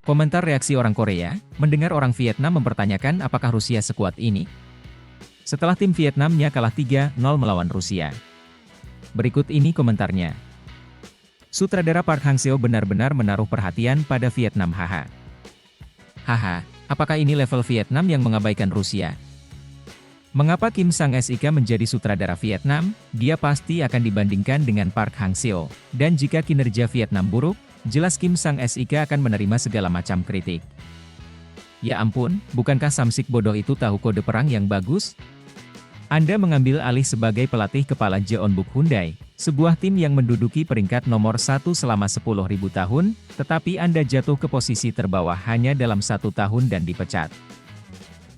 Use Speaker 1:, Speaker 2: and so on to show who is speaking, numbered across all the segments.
Speaker 1: Komentar reaksi orang Korea, mendengar orang Vietnam mempertanyakan apakah Rusia sekuat ini? Setelah tim Vietnamnya kalah 3-0 melawan Rusia. Berikut ini komentarnya. Sutradara Park Hang Seo benar-benar menaruh perhatian pada Vietnam. Haha, apakah ini level Vietnam yang mengabaikan Rusia? Mengapa Kim Sang-sik menjadi sutradara Vietnam? Dia pasti akan dibandingkan dengan Park Hang Seo. Dan jika kinerja Vietnam buruk, jelas Kim Sang-sik akan menerima segala macam kritik. Ya ampun, bukankah Samsik bodoh itu tahu kode perang yang bagus? Anda mengambil alih sebagai pelatih kepala Jeonbuk Hyundai, sebuah tim yang menduduki peringkat nomor 1 selama 10.000 tahun, tetapi Anda jatuh ke posisi terbawah hanya dalam 1 tahun dan dipecat.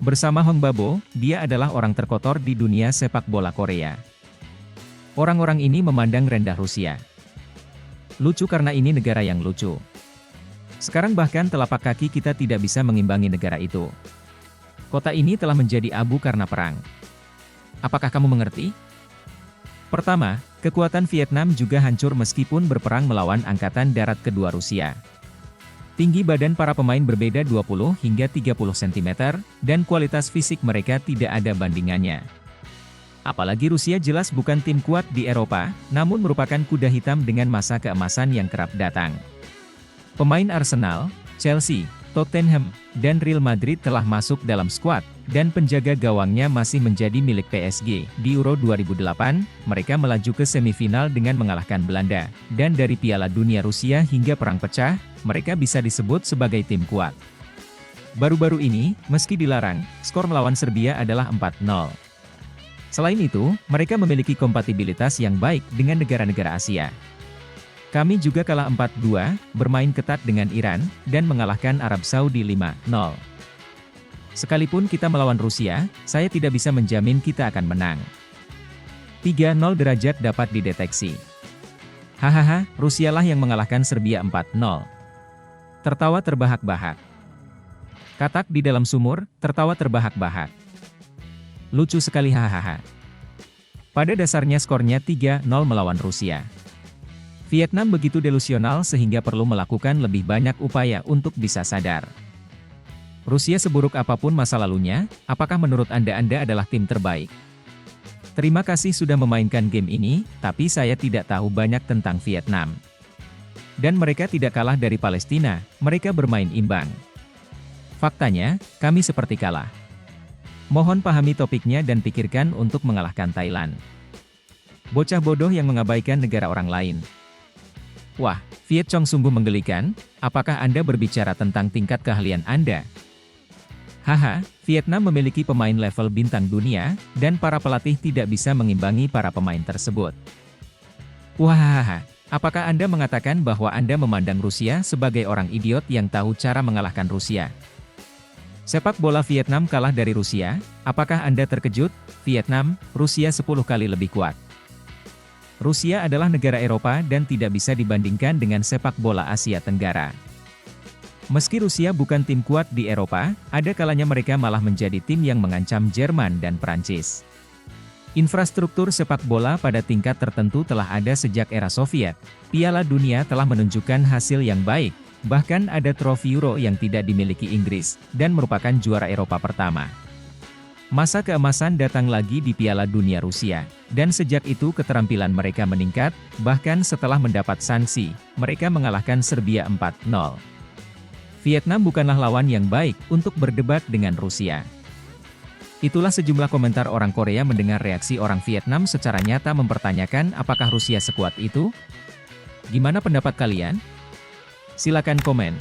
Speaker 1: Bersama Hong Babo, dia adalah orang terkotor di dunia sepak bola Korea. Orang-orang ini memandang rendah Rusia. Lucu karena ini negara yang lucu. Sekarang bahkan telapak kaki kita tidak bisa mengimbangi negara itu. Kota ini telah menjadi abu karena perang. Apakah kamu mengerti? Pertama, kekuatan Vietnam juga hancur meskipun berperang melawan Angkatan Darat Kedua Rusia. Tinggi badan para pemain berbeda 20 hingga 30 cm, dan kualitas fisik mereka tidak ada bandingannya. Apalagi Rusia jelas bukan tim kuat di Eropa, namun merupakan kuda hitam dengan masa keemasan yang kerap datang. Pemain Arsenal, Chelsea, Tottenham, dan Real Madrid telah masuk dalam skuad, dan penjaga gawangnya masih menjadi milik PSG. Di Euro 2008, mereka melaju ke semifinal dengan mengalahkan Belanda, dan dari Piala Dunia Rusia hingga Perang Pecah, mereka bisa disebut sebagai tim kuat. Baru-baru ini, meski dilarang, skor melawan Serbia adalah 4-0. Selain itu, mereka memiliki kompatibilitas yang baik dengan negara-negara Asia. Kami juga kalah 4-2, bermain ketat dengan Iran, dan mengalahkan Arab Saudi 5-0. Sekalipun kita melawan Rusia, saya tidak bisa menjamin kita akan menang. 3-0 derajat dapat dideteksi. Hahaha, Rusialah yang mengalahkan Serbia 4-0. Tertawa terbahak-bahak. Katak di dalam sumur, tertawa terbahak-bahak. Lucu sekali hahaha. Pada dasarnya skornya 3-0 melawan Rusia. Vietnam begitu delusional sehingga perlu melakukan lebih banyak upaya untuk bisa sadar. Rusia seburuk apapun masa lalunya, apakah menurut Anda adalah tim terbaik? Terima kasih sudah memainkan game ini, tapi saya tidak tahu banyak tentang Vietnam. Dan mereka tidak kalah dari Palestina, mereka bermain imbang. Faktanya, kami seperti kalah. Mohon pahami topiknya dan pikirkan untuk mengalahkan Thailand. Bocah bodoh yang mengabaikan negara orang lain. Wah, Viet Cong sungguh menggelikan, apakah Anda berbicara tentang tingkat keahlian Anda? Haha, Vietnam memiliki pemain level bintang dunia, dan para pelatih tidak bisa mengimbangi para pemain tersebut. Wahahaha, apakah Anda mengatakan bahwa Anda memandang Rusia sebagai orang idiot yang tahu cara mengalahkan Rusia? Sepak bola Vietnam kalah dari Rusia, apakah Anda terkejut? Vietnam, Rusia 10 kali lebih kuat. Rusia adalah negara Eropa dan tidak bisa dibandingkan dengan sepak bola Asia Tenggara. Meski Rusia bukan tim kuat di Eropa, ada kalanya mereka malah menjadi tim yang mengancam Jerman dan Prancis. Infrastruktur sepak bola pada tingkat tertentu telah ada sejak era Soviet. Piala Dunia telah menunjukkan hasil yang baik, bahkan ada trofi Euro yang tidak dimiliki Inggris, dan merupakan juara Eropa pertama. Masa keemasan datang lagi di Piala Dunia Rusia, dan sejak itu keterampilan mereka meningkat, bahkan setelah mendapat sanksi, mereka mengalahkan Serbia 4-0. Vietnam bukanlah lawan yang baik untuk berdebat dengan Rusia. Itulah sejumlah komentar orang Korea mendengar reaksi orang Vietnam secara nyata mempertanyakan apakah Rusia sekuat itu? Gimana pendapat kalian? Silakan komen.